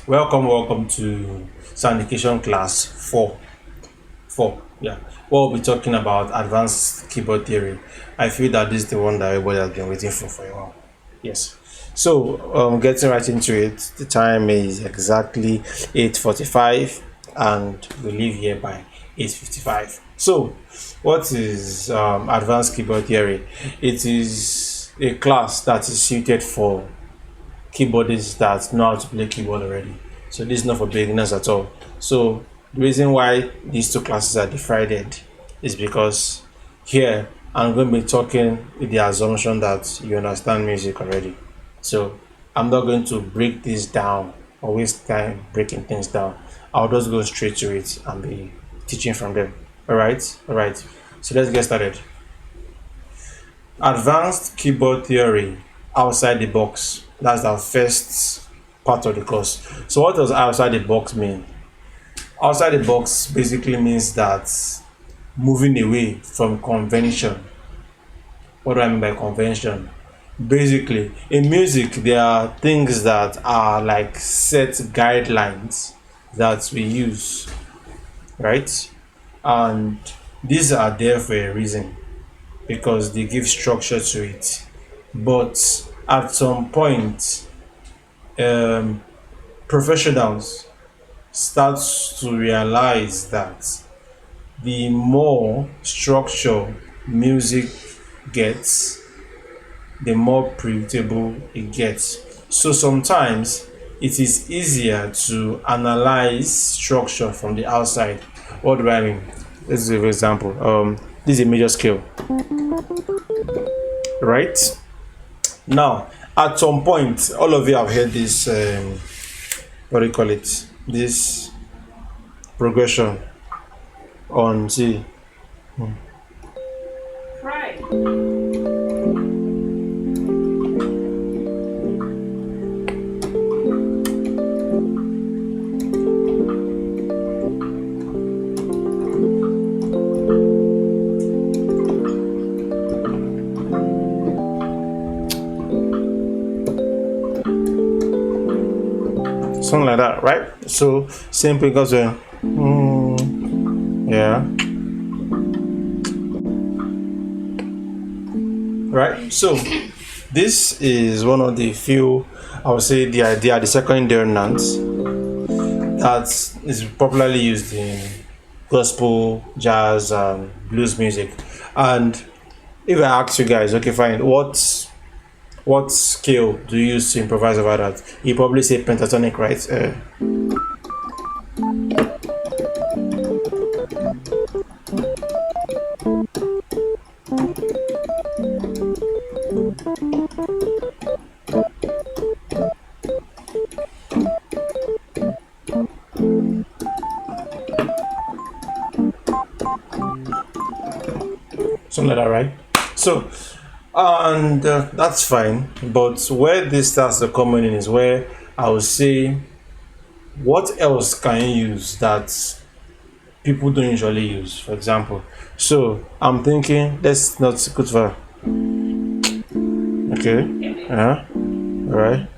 Welcome to Sounducation class 4. 4, yeah. We'll be talking about advanced keyboard theory. I feel that this is the one that everybody has been waiting for a while. Yes. So, getting right into it, the time is exactly 8:45, and we leave here by 8:55. So, what is advanced keyboard theory? It is a class that is suited for keyboardists that know how to play keyboard already. So this is not for beginners at all. So the reason why these two classes are divided is because here I'm going to be talking with the assumption that you understand music already. So I'm not going to break this down or waste time breaking things down. I'll just go straight to it and be teaching from them. All right. So let's get started. Advanced keyboard theory outside the box. That's our first part of the course. So what does outside the box mean? Outside the box basically means that moving away from convention. What do I mean by convention? Basically, in music, there are things that are like set guidelines that we use, right? And these are there for a reason because they give structure to it. But at some point, um, professionals start to realize that the more structure music gets, the more predictable it gets. So sometimes it is easier to analyze structure from the outside. What do I mean? This is an example. This is a major scale, right? Now, at some point, all of you have heard this. What do you call it? This progression on C. Right. Something like that, right? So simple goes yeah, right. So this is one of the few, I would say, the idea, the second dominance that is popularly used in gospel, jazz, and blues music. And if I ask you guys, okay, fine, what scale do you use to improvise over that? You probably say pentatonic, right? Something like that, right? So, and that's fine. But where this starts to come in is where I would say, what else can you use that people don't usually use? For example, so I'm thinking, let's not go for okay, all right.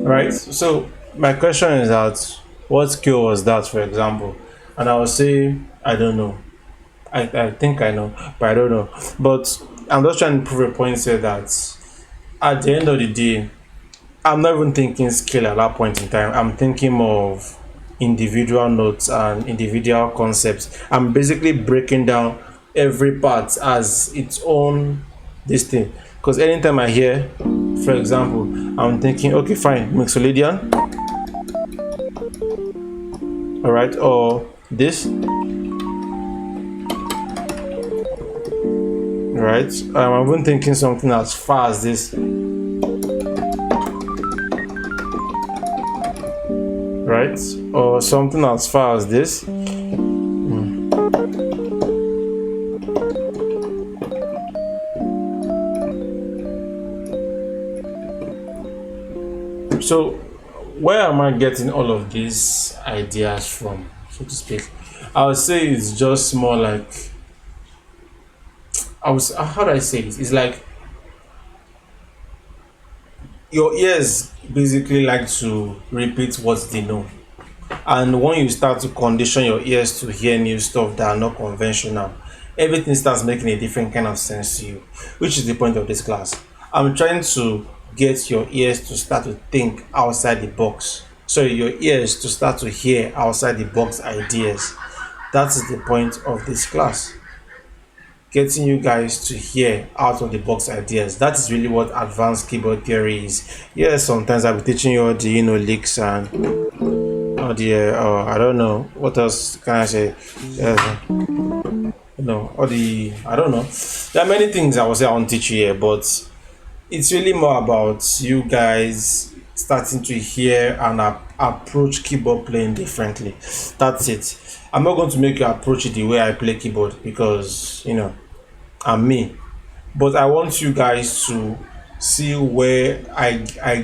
Right. So my question is that what skill was that, for example? And I will say I don't know. I think I know, but I don't know. But I'm just trying to prove a point here that at the end of the day, I'm not even thinking skill at that point in time. I'm thinking of individual notes and individual concepts. I'm basically breaking down every part as its own this thing. Because anytime I hear, for example, I'm thinking, okay, fine, mixolydian, all right, or this, right? I'm even thinking something as far as this. right? Or something as far as this. So, where am I getting all of these ideas from, so to speak? I would say it's just more like how do I say it? It's like your ears basically like to repeat what they know. And when you start to condition your ears to hear new stuff that are not conventional, everything starts making a different kind of sense to you, which is the point of this class. I'm trying to get your ears to start to think outside the box. So your ears to start to hear outside the box ideas. That is the point of this class. Getting you guys to hear out of the box ideas. That is really what advanced keyboard theory is. Yes, sometimes I'll be teaching you all the leaks and all the I don't know what else can I say. All the I don't know. There are many things I will say I won't teach you here, but it's really more about you guys starting to hear and approach keyboard playing differently. That's it. I'm not going to make you approach it the way I play keyboard because I'm me. But I want you guys to see where I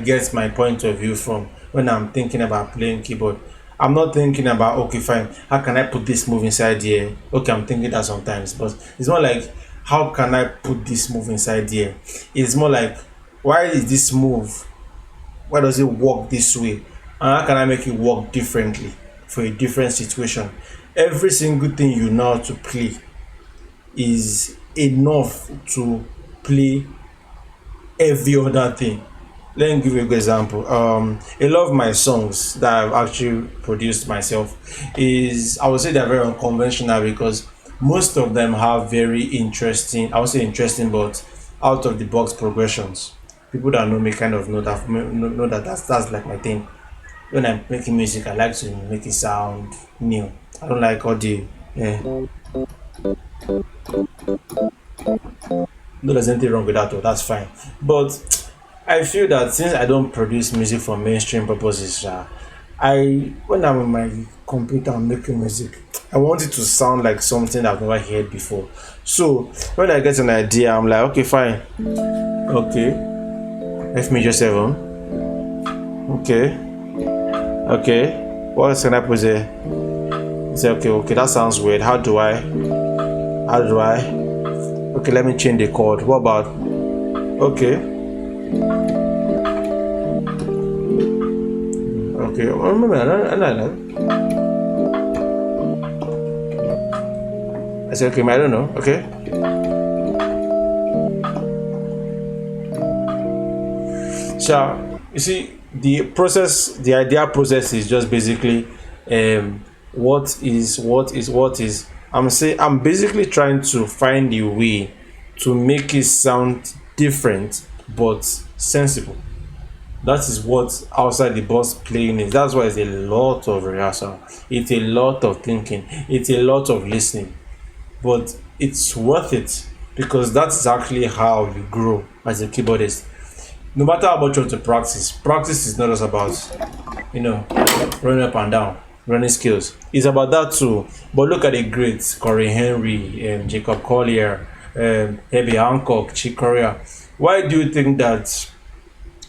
get my point of view from when I'm thinking about playing keyboard. I'm not thinking about, okay, fine, how can I put this move inside here? Okay, I'm thinking that sometimes, but it's more like, how can I put this move inside here? It's more like, why is this move, why does it work this way? And how can I make it work differently for a different situation? Every single thing you know how to play is enough to play every other thing. Let me give you a good example. A lot of my songs that I've actually produced myself is, I would say, they're very unconventional because most of them have very interesting, I would say interesting, but out of the box progressions. People that know me kind of know that that's like my thing. When I'm making music, I like to make it sound new. I don't like all the no, there's anything wrong with that, though. That's fine. But I feel that since I don't produce music for mainstream purposes, I when I'm on my computer and making music, I want it to sound like something I've never heard before. So when I get an idea, I'm like, okay, fine, okay, F major 7, okay, okay, what else can I put there? Say, okay, that sounds weird. How do I? Okay, let me change the chord. What about? Okay. Okay. I said, okay, I don't know. Okay. So, you see, the idea process is just basically what is. I'm basically trying to find a way to make it sound different but sensible. That is what outside the box playing is. That's why it's a lot of rehearsal, it's a lot of thinking, it's a lot of listening, but it's worth it because that's actually how you grow as a keyboardist. No matter how much you want to practice is not just about running up and down, running skills. It's about that too. But look at the greats: Corey Henry, Jacob Collier, Herbie Hancock, Chick Corea. Why do you think that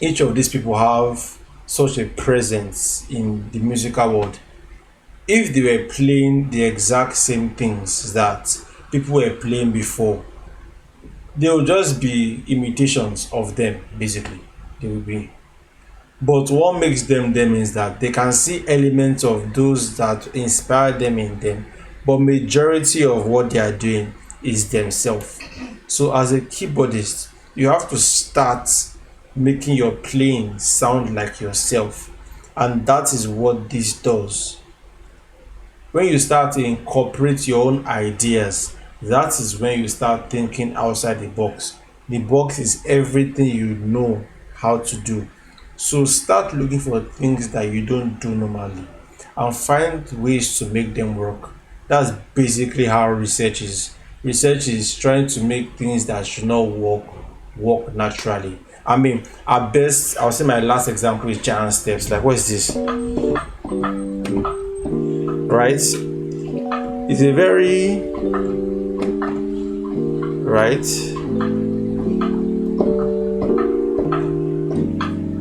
each of these people have such a presence in the musical world? If they were playing the exact same things that people were playing before, they will just be imitations of them, basically. They will be. But what makes them them is that they can see elements of those that inspire them in them, but majority of what they are doing is themselves. So as a keyboardist, you have to start making your playing sound like yourself, and that is what this does. When you start to incorporate your own ideas, that is when you start thinking outside the box. The box is everything you know how to do. So start looking for things that you don't do normally and find ways to make them work. That's basically how research is. Research is trying to make things that should not work naturally. I mean, at best, I'll say my last example is giant steps. Like, what is this? right? It's a very right,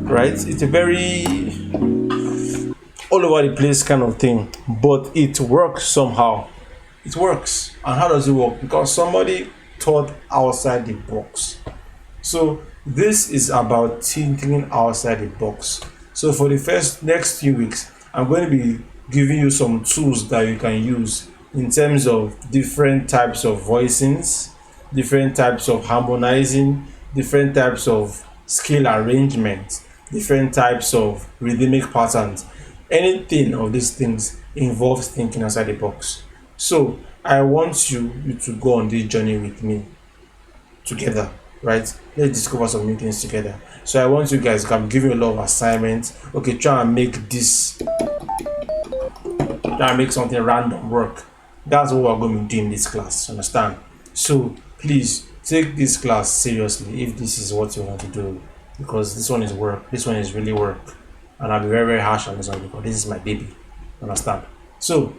right. It's a very all over the place kind of thing, but it works somehow. It works. And how does it work? Because somebody thought outside the box. So this is about thinking outside the box. So for the first next few weeks, I'm going to be giving you some tools that you can use in terms of different types of voicings, different types of harmonizing, different types of scale arrangements, different types of rhythmic patterns. Anything of these things involves thinking outside the box. So I want you to go on this journey with me together, right? Let's discover some new things together. So I want you guys, I'm giving you a lot of assignments. Okay, try and make something random work. That's what we're going to do in this class. Understand? So please take this class seriously if this is what you want to do, because this one is work. This one is really work, and I'll be very very harsh on this one because this is my baby. Understand? So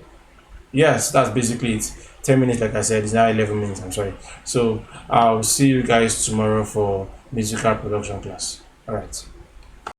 yes, that's basically it. 10 minutes, like I said, it's now 11 minutes. I'm sorry. So I'll see you guys tomorrow for musical production class. All right.